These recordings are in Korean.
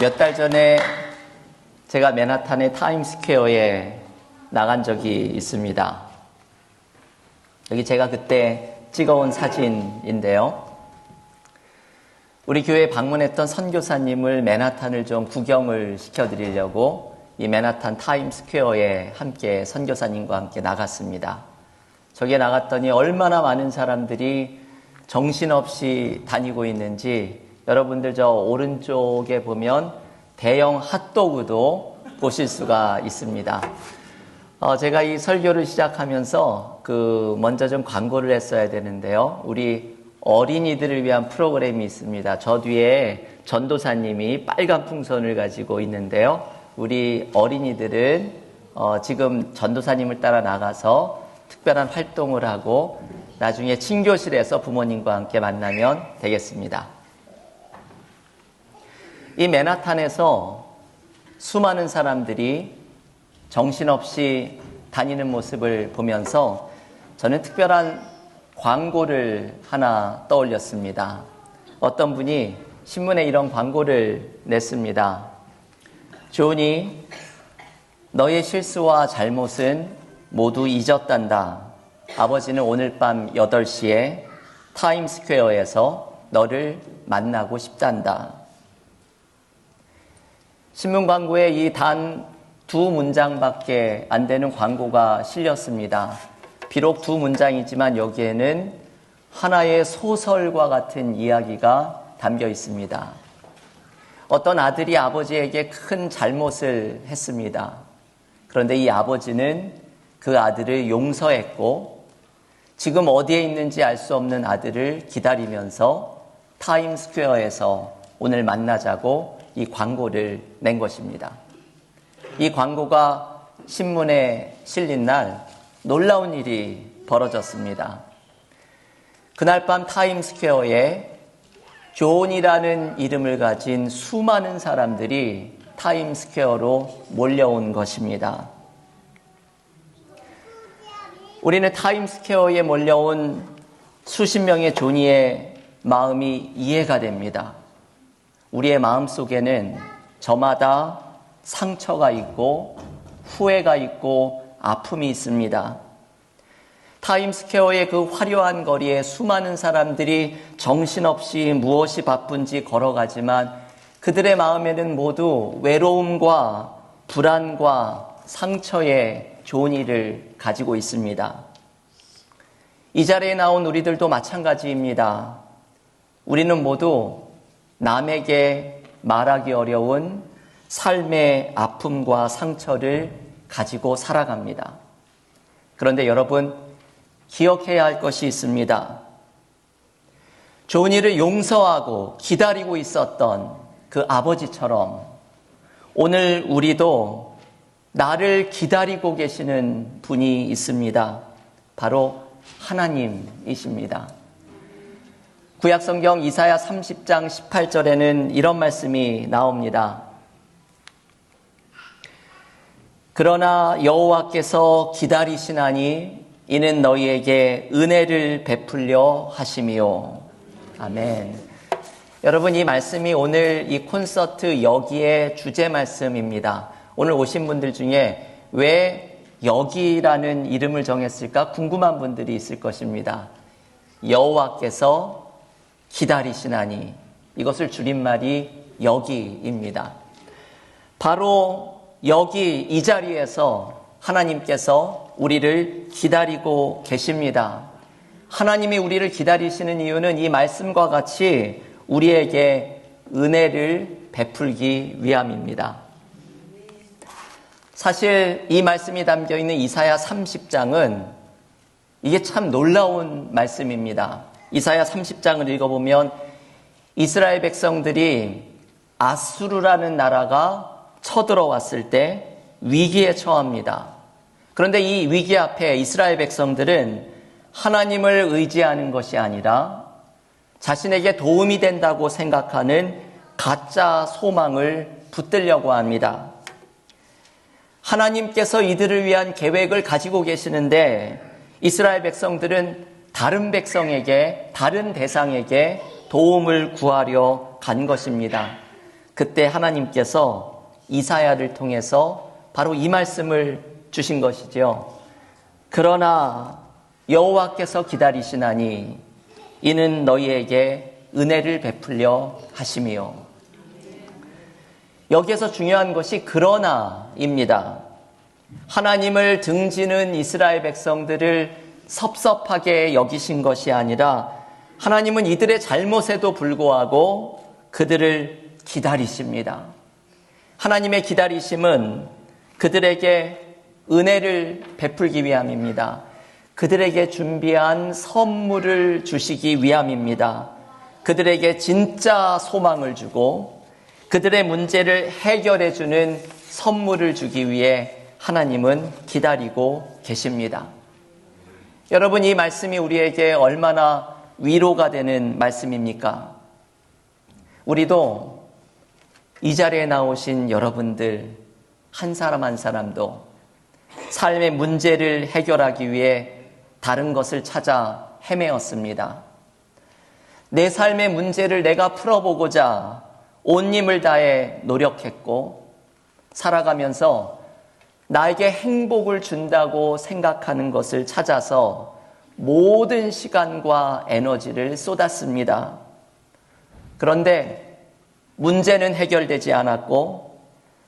몇 달 전에 제가 맨하탄의 타임스퀘어에 나간 적이 있습니다. 여기 제가 그때 찍어온 사진인데요. 우리 교회에 방문했던 선교사님을 맨하탄을 좀 구경을 시켜드리려고 이 맨하탄 타임스퀘어에 함께 선교사님과 함께 나갔습니다. 저기에 나갔더니 얼마나 많은 사람들이 정신없이 다니고 있는지 여러분들 저 오른쪽에 보면 대형 핫도그도 보실 수가 있습니다. 제가 이 설교를 시작하면서 먼저 좀 광고를 했어야 되는데요. 우리 어린이들을 위한 프로그램이 있습니다. 저 뒤에 전도사님이 빨간 풍선을 가지고 있는데요. 우리 어린이들은 지금 전도사님을 따라 나가서 특별한 활동을 하고 나중에 친교실에서 부모님과 함께 만나면 되겠습니다. 이 맨하탄에서 수많은 사람들이 정신없이 다니는 모습을 보면서 저는 특별한 광고를 하나 떠올렸습니다. 어떤 분이 신문에 이런 광고를 냈습니다. 조니, 너의 실수와 잘못은 모두 잊었단다. 아버지는 오늘 밤 8시에 타임스퀘어에서 너를 만나고 싶단다. 신문 광고에 이 단 2문장밖에 안 되는 광고가 실렸습니다. 비록 2문장이지만 여기에는 하나의 소설과 같은 이야기가 담겨 있습니다. 어떤 아들이 아버지에게 큰 잘못을 했습니다. 그런데 이 아버지는 그 아들을 용서했고 지금 어디에 있는지 알 수 없는 아들을 기다리면서 타임스퀘어에서 오늘 만나자고 이 광고를 낸 것입니다. 이 광고가 신문에 실린 날 놀라운 일이 벌어졌습니다. 그날 밤 타임스퀘어에 존이라는 이름을 가진 수많은 사람들이 타임스퀘어로 몰려온 것입니다. 우리는 타임스퀘어에 몰려온 수십 명의 존이의 마음이 이해가 됩니다. 우리의 마음 속에는 저마다 상처가 있고 후회가 있고 아픔이 있습니다. 타임스퀘어의 그 화려한 거리에 수많은 사람들이 정신없이 무엇이 바쁜지 걸어가지만 그들의 마음에는 모두 외로움과 불안과 상처의 존이를 가지고 있습니다. 이 자리에 나온 우리들도 마찬가지입니다. 우리는 모두 남에게 말하기 어려운 삶의 아픔과 상처를 가지고 살아갑니다. 그런데 여러분, 기억해야 할 것이 있습니다. 존이를 용서하고 기다리고 있었던 그 아버지처럼 오늘 우리도 나를 기다리고 계시는 분이 있습니다. 바로 하나님이십니다. 구약성경 이사야 30장 18절에는 이런 말씀이 나옵니다. 그러나 여호와께서 기다리시나니 이는 너희에게 은혜를 베풀려 하심이요. 아멘. 여러분, 이 말씀이 오늘 이 콘서트 여기의 주제 말씀입니다. 오늘 오신 분들 중에 왜 여기라는 이름을 정했을까 궁금한 분들이 있을 것입니다. 여호와께서 기다리시나니, 이것을 줄임말이 여기입니다. 바로 여기 이 자리에서 하나님께서 우리를 기다리고 계십니다. 하나님이 우리를 기다리시는 이유는 이 말씀과 같이 우리에게 은혜를 베풀기 위함입니다. 사실 이 말씀이 담겨 있는 이사야 30장은 이게 참 놀라운 말씀입니다. 이사야 30장을 읽어보면 이스라엘 백성들이 아수르라는 나라가 쳐들어왔을 때 위기에 처합니다. 그런데 이 위기 앞에 이스라엘 백성들은 하나님을 의지하는 것이 아니라 자신에게 도움이 된다고 생각하는 가짜 소망을 붙들려고 합니다. 하나님께서 이들을 위한 계획을 가지고 계시는데 이스라엘 백성들은 다른 백성에게, 다른 대상에게 도움을 구하려 간 것입니다. 그때 하나님께서 이사야를 통해서 바로 이 말씀을 주신 것이죠. 그러나 여호와께서 기다리시나니 이는 너희에게 은혜를 베풀려 하심이요. 여기에서 중요한 것이 그러나입니다. 하나님을 등지는 이스라엘 백성들을 섭섭하게 여기신 것이 아니라 하나님은 이들의 잘못에도 불구하고 그들을 기다리십니다. 하나님의 기다리심은 그들에게 은혜를 베풀기 위함입니다. 그들에게 준비한 선물을 주시기 위함입니다. 그들에게 진짜 소망을 주고 그들의 문제를 해결해 주는 선물을 주기 위해 하나님은 기다리고 계십니다. 여러분, 이 말씀이 우리에게 얼마나 위로가 되는 말씀입니까? 우리도 이 자리에 나오신 여러분들 한 사람 한 사람도 삶의 문제를 해결하기 위해 다른 것을 찾아 헤매었습니다. 내 삶의 문제를 내가 풀어보고자 온 힘을 다해 노력했고 살아가면서 나에게 행복을 준다고 생각하는 것을 찾아서 모든 시간과 에너지를 쏟았습니다. 그런데 문제는 해결되지 않았고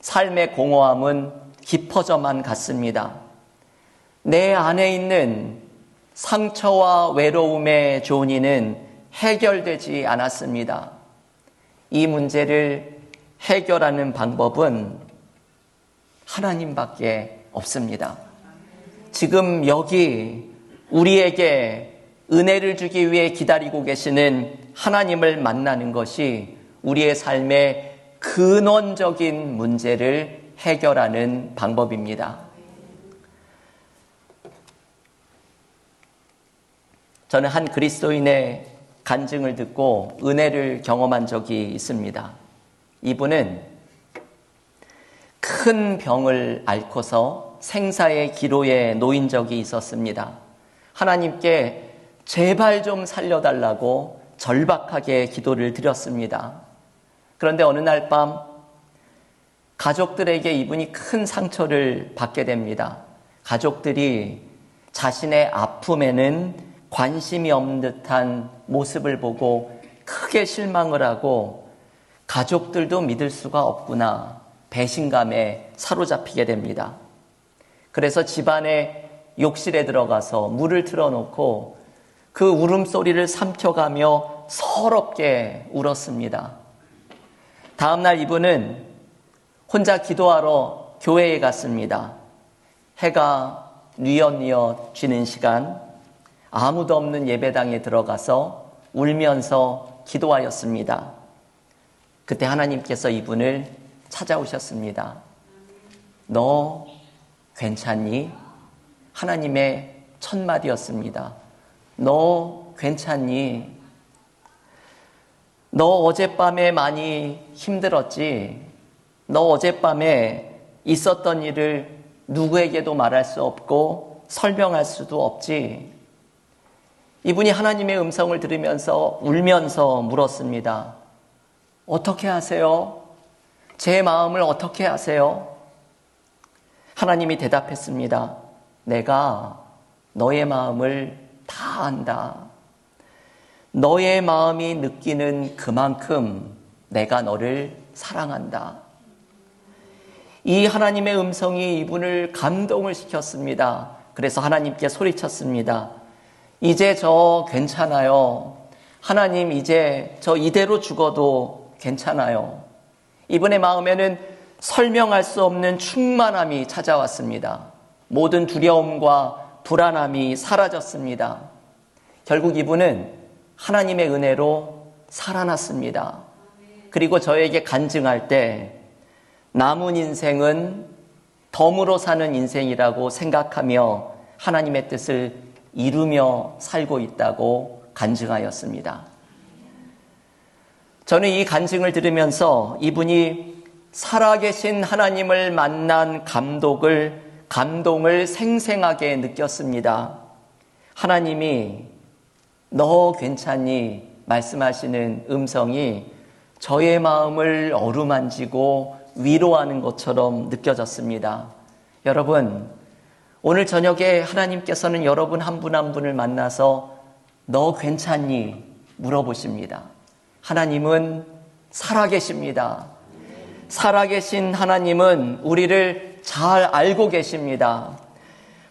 삶의 공허함은 깊어져만 갔습니다. 내 안에 있는 상처와 외로움의 존이는 해결되지 않았습니다. 이 문제를 해결하는 방법은 하나님밖에 없습니다. 지금 여기 우리에게 은혜를 주기 위해 기다리고 계시는 하나님을 만나는 것이 우리의 삶의 근원적인 문제를 해결하는 방법입니다. 저는 한 그리스도인의 간증을 듣고 은혜를 경험한 적이 있습니다. 이분은 큰 병을 앓고서 생사의 기로에 놓인 적이 있었습니다. 하나님께 제발 좀 살려달라고 절박하게 기도를 드렸습니다. 그런데 어느 날 밤 가족들에게 이분이 큰 상처를 받게 됩니다. 가족들이 자신의 아픔에는 관심이 없는 듯한 모습을 보고 크게 실망을 하고 가족들도 믿을 수가 없구나 배신감에 사로잡히게 됩니다. 그래서 집안의 욕실에 들어가서 물을 틀어놓고 그 울음소리를 삼켜가며 서럽게 울었습니다. 다음날 이분은 혼자 기도하러 교회에 갔습니다. 해가 뉘엿뉘엿 지는 시간 아무도 없는 예배당에 들어가서 울면서 기도하였습니다. 그때 하나님께서 이분을 찾아오셨습니다. 너 괜찮니? 하나님의 첫마디였습니다. 너 괜찮니? 너 어젯밤에 많이 힘들었지? 너 어젯밤에 있었던 일을 누구에게도 말할 수 없고 설명할 수도 없지? 이분이 하나님의 음성을 들으면서 울면서 물었습니다. 어떻게 하세요? 제 마음을 어떻게 아세요? 하나님이 대답했습니다. 내가 너의 마음을 다 안다. 너의 마음이 느끼는 그만큼 내가 너를 사랑한다. 이 하나님의 음성이 이분을 감동을 시켰습니다. 그래서 하나님께 소리쳤습니다. 이제 저 괜찮아요. 하나님, 이제 저 이대로 죽어도 괜찮아요. 이분의 마음에는 설명할 수 없는 충만함이 찾아왔습니다. 모든 두려움과 불안함이 사라졌습니다. 결국 이분은 하나님의 은혜로 살아났습니다. 그리고 저에게 간증할 때 남은 인생은 덤으로 사는 인생이라고 생각하며 하나님의 뜻을 이루며 살고 있다고 간증하였습니다. 저는 이 간증을 들으면서 이분이 살아계신 하나님을 만난 감동을 생생하게 느꼈습니다. 하나님이 너 괜찮니? 말씀하시는 음성이 저의 마음을 어루만지고 위로하는 것처럼 느껴졌습니다. 여러분, 오늘 저녁에 하나님께서는 여러분 한 분 한 분을 만나서 너 괜찮니? 물어보십니다. 하나님은 살아계십니다. 살아계신 하나님은 우리를 잘 알고 계십니다.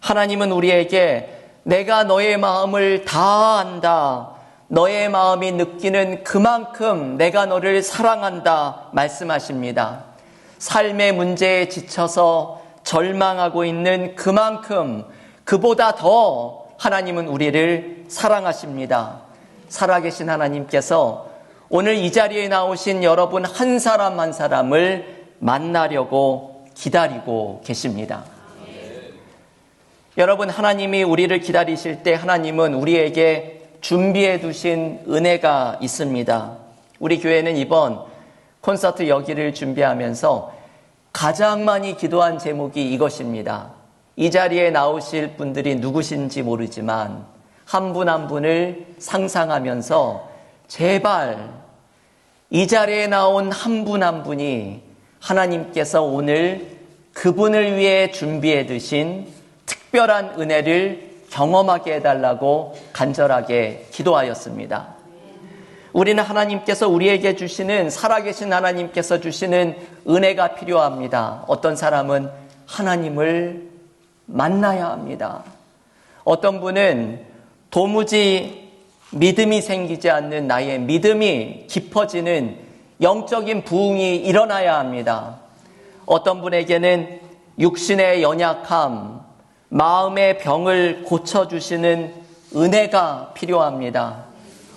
하나님은 우리에게 내가 너의 마음을 다 안다. 너의 마음이 느끼는 그만큼 내가 너를 사랑한다 말씀하십니다. 삶의 문제에 지쳐서 절망하고 있는 그만큼 그보다 더 하나님은 우리를 사랑하십니다. 살아계신 하나님께서 오늘 이 자리에 나오신 여러분 한 사람 한 사람을 만나려고 기다리고 계십니다. 여러분, 하나님이 우리를 기다리실 때 하나님은 우리에게 준비해 두신 은혜가 있습니다. 우리 교회는 이번 콘서트 여기를 준비하면서 가장 많이 기도한 제목이 이것입니다. 이 자리에 나오실 분들이 누구신지 모르지만 한 분 한 분을 상상하면서 제발 이 자리에 나온 한 분 한 분이 하나님께서 오늘 그분을 위해 준비해 두신 특별한 은혜를 경험하게 해달라고 간절하게 기도하였습니다. 우리는 하나님께서 우리에게 주시는, 살아계신 하나님께서 주시는 은혜가 필요합니다. 어떤 사람은 하나님을 만나야 합니다. 어떤 분은 도무지 믿음이 생기지 않는 나의 믿음이 깊어지는 영적인 부흥이 일어나야 합니다. 어떤 분에게는 육신의 연약함, 마음의 병을 고쳐주시는 은혜가 필요합니다.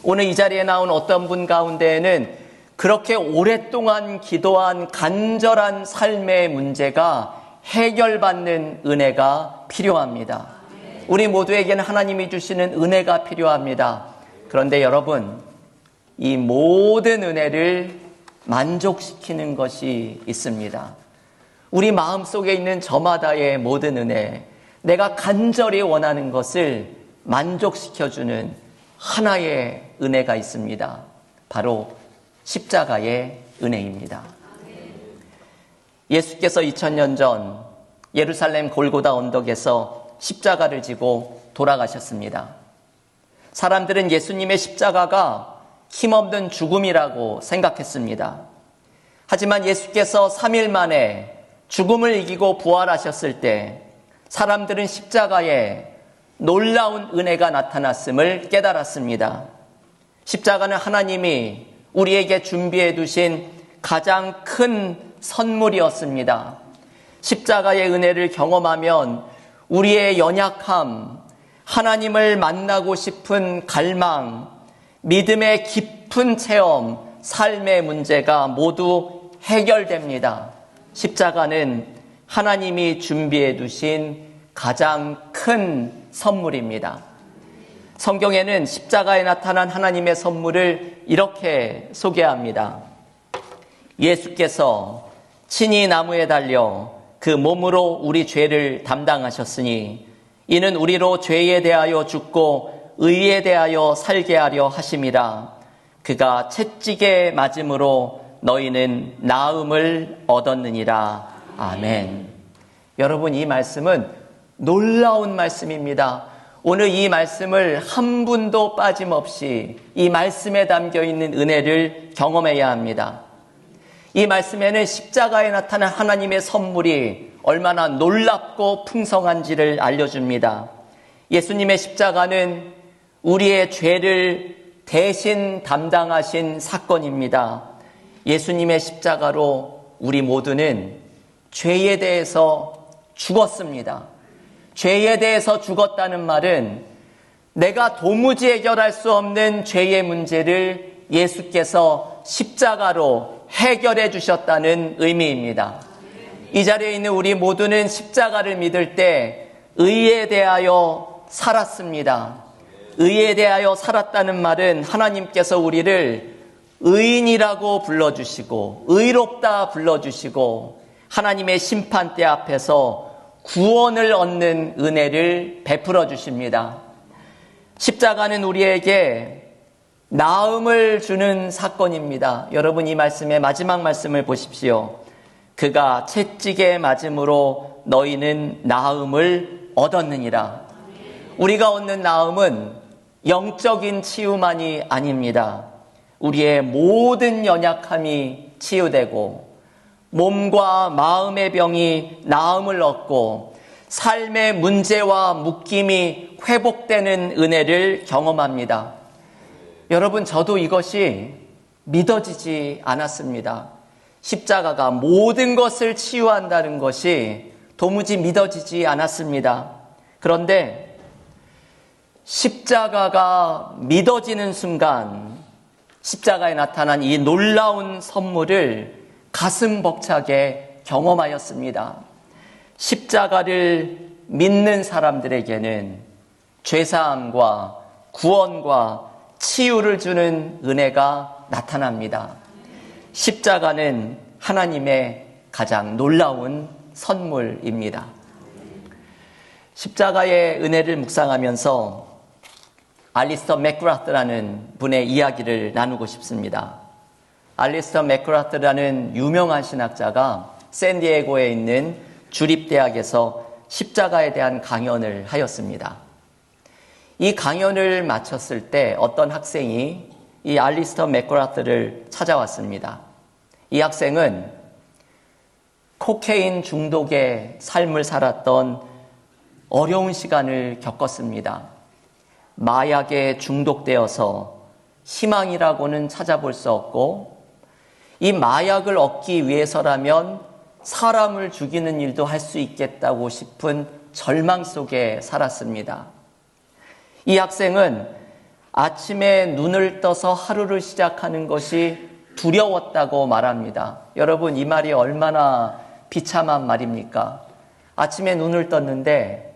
오늘 이 자리에 나온 어떤 분 가운데에는 그렇게 오랫동안 기도한 간절한 삶의 문제가 해결받는 은혜가 필요합니다. 우리 모두에게는 하나님이 주시는 은혜가 필요합니다. 그런데 여러분, 이 모든 은혜를 만족시키는 것이 있습니다. 우리 마음속에 있는 저마다의 모든 은혜, 내가 간절히 원하는 것을 만족시켜주는 하나의 은혜가 있습니다. 바로 십자가의 은혜입니다. 예수께서 2000년 전 예루살렘 골고다 언덕에서 십자가를 지고 돌아가셨습니다. 사람들은 예수님의 십자가가 힘없는 죽음이라고 생각했습니다. 하지만 예수께서 3일 만에 죽음을 이기고 부활하셨을 때 사람들은 십자가에 놀라운 은혜가 나타났음을 깨달았습니다. 십자가는 하나님이 우리에게 준비해 두신 가장 큰 선물이었습니다. 십자가의 은혜를 경험하면 우리의 연약함, 하나님을 만나고 싶은 갈망, 믿음의 깊은 체험, 삶의 문제가 모두 해결됩니다. 십자가는 하나님이 준비해 두신 가장 큰 선물입니다. 성경에는 십자가에 나타난 하나님의 선물을 이렇게 소개합니다. 예수께서 친히 나무에 달려 그 몸으로 우리 죄를 담당하셨으니 이는 우리로 죄에 대하여 죽고 의에 대하여 살게 하려 하심이라. 그가 채찍에 맞음으로 너희는 나음을 얻었느니라. 아멘. 여러분, 이 말씀은 놀라운 말씀입니다. 오늘 이 말씀을 한 분도 빠짐없이 이 말씀에 담겨있는 은혜를 경험해야 합니다. 이 말씀에는 십자가에 나타난 하나님의 선물이 얼마나 놀랍고 풍성한지를 알려줍니다. 예수님의 십자가는 우리의 죄를 대신 담당하신 사건입니다. 예수님의 십자가로 우리 모두는 죄에 대해서 죽었습니다. 죄에 대해서 죽었다는 말은 내가 도무지 해결할 수 없는 죄의 문제를 예수께서 십자가로 해결해 주셨다는 의미입니다. 이 자리에 있는 우리 모두는 십자가를 믿을 때 의에 대하여 살았습니다. 의에 대하여 살았다는 말은 하나님께서 우리를 의인이라고 불러주시고 의롭다 불러주시고 하나님의 심판대 앞에서 구원을 얻는 은혜를 베풀어 주십니다. 십자가는 우리에게 나음을 주는 사건입니다. 여러분, 이 말씀의 마지막 말씀을 보십시오. 그가 채찍에 맞음으로 너희는 나음을 얻었느니라. 우리가 얻는 나음은 영적인 치유만이 아닙니다. 우리의 모든 연약함이 치유되고 몸과 마음의 병이 나음을 얻고 삶의 문제와 묶임이 회복되는 은혜를 경험합니다. 여러분, 저도 이것이 믿어지지 않았습니다. 십자가가 모든 것을 치유한다는 것이 도무지 믿어지지 않았습니다. 그런데 십자가가 믿어지는 순간 십자가에 나타난 이 놀라운 선물을 가슴 벅차게 경험하였습니다. 십자가를 믿는 사람들에게는 죄사함과 구원과 치유를 주는 은혜가 나타납니다. 십자가는 하나님의 가장 놀라운 선물입니다. 십자가의 은혜를 묵상하면서 알리스터 맥그라트라는 분의 이야기를 나누고 싶습니다. 알리스터 맥그라트라는 유명한 신학자가 샌디에고에 있는 주립대학에서 십자가에 대한 강연을 하였습니다. 이 강연을 마쳤을 때 어떤 학생이 이 알리스터 맥그라트를 찾아왔습니다. 이 학생은 코케인 중독의 삶을 살았던 어려운 시간을 겪었습니다. 마약에 중독되어서 희망이라고는 찾아볼 수 없고 이 마약을 얻기 위해서라면 사람을 죽이는 일도 할 수 있겠다고 싶은 절망 속에 살았습니다. 이 학생은 아침에 눈을 떠서 하루를 시작하는 것이 두려웠다고 말합니다. 여러분, 이 말이 얼마나 비참한 말입니까? 아침에 눈을 떴는데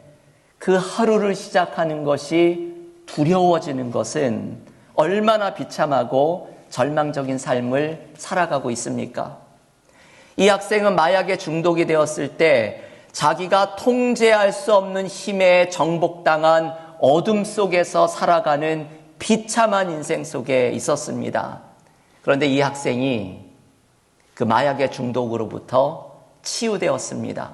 그 하루를 시작하는 것이 두려워지는 것은 얼마나 비참하고 절망적인 삶을 살아가고 있습니까? 이 학생은 마약에 중독이 되었을 때 자기가 통제할 수 없는 힘에 정복당한 어둠 속에서 살아가는 비참한 인생 속에 있었습니다. 그런데 이 학생이 그 마약의 중독으로부터 치유되었습니다.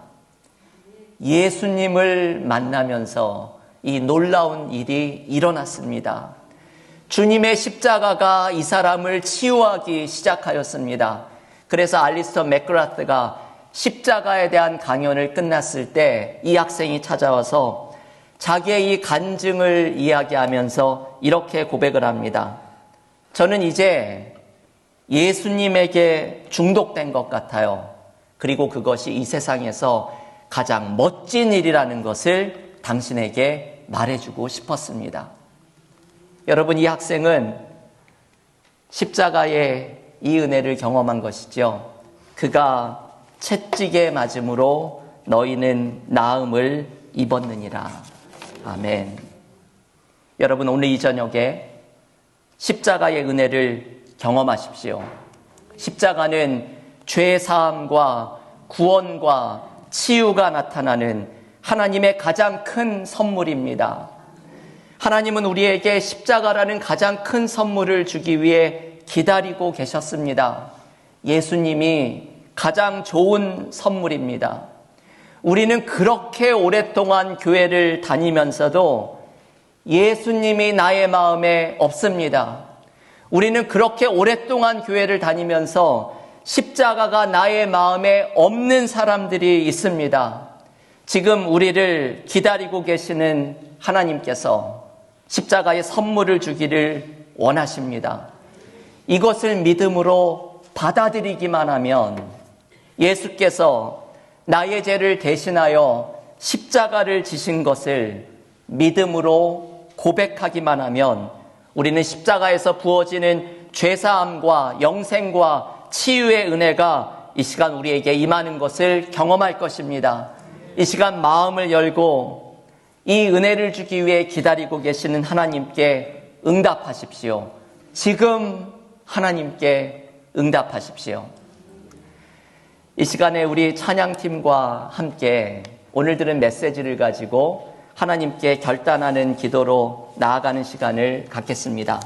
예수님을 만나면서 이 놀라운 일이 일어났습니다. 주님의 십자가가 이 사람을 치유하기 시작하였습니다. 그래서 알리스터 맥그라트가 십자가에 대한 강연을 끝났을 때 이 학생이 찾아와서 자기의 이 간증을 이야기하면서 이렇게 고백을 합니다. 저는 이제 예수님에게 중독된 것 같아요. 그리고 그것이 이 세상에서 가장 멋진 일이라는 것을 당신에게 말해주고 싶었습니다. 여러분, 이 학생은 십자가의 이 은혜를 경험한 것이죠. 그가 채찍에 맞음으로 너희는 나음을 입었느니라. 아멘. 여러분, 오늘 이 저녁에 십자가의 은혜를 경험하십시오. 십자가는 죄 사함과 구원과 치유가 나타나는 하나님의 가장 큰 선물입니다. 하나님은 우리에게 십자가라는 가장 큰 선물을 주기 위해 기다리고 계셨습니다. 예수님이 가장 좋은 선물입니다. 우리는 그렇게 오랫동안 교회를 다니면서도 예수님이 나의 마음에 없습니다. 우리는 그렇게 오랫동안 교회를 다니면서 십자가가 나의 마음에 없는 사람들이 있습니다. 지금 우리를 기다리고 계시는 하나님께서 십자가의 선물을 주기를 원하십니다. 이것을 믿음으로 받아들이기만 하면 예수께서 나의 죄를 대신하여 십자가를 지신 것을 믿음으로 고백하기만 하면 우리는 십자가에서 부어지는 죄사함과 영생과 치유의 은혜가 이 시간 우리에게 임하는 것을 경험할 것입니다. 이 시간 마음을 열고 이 은혜를 주기 위해 기다리고 계시는 하나님께 응답하십시오. 지금 하나님께 응답하십시오. 이 시간에 우리 찬양팀과 함께 오늘 들은 메시지를 가지고 하나님께 결단하는 기도로 나아가는 시간을 갖겠습니다.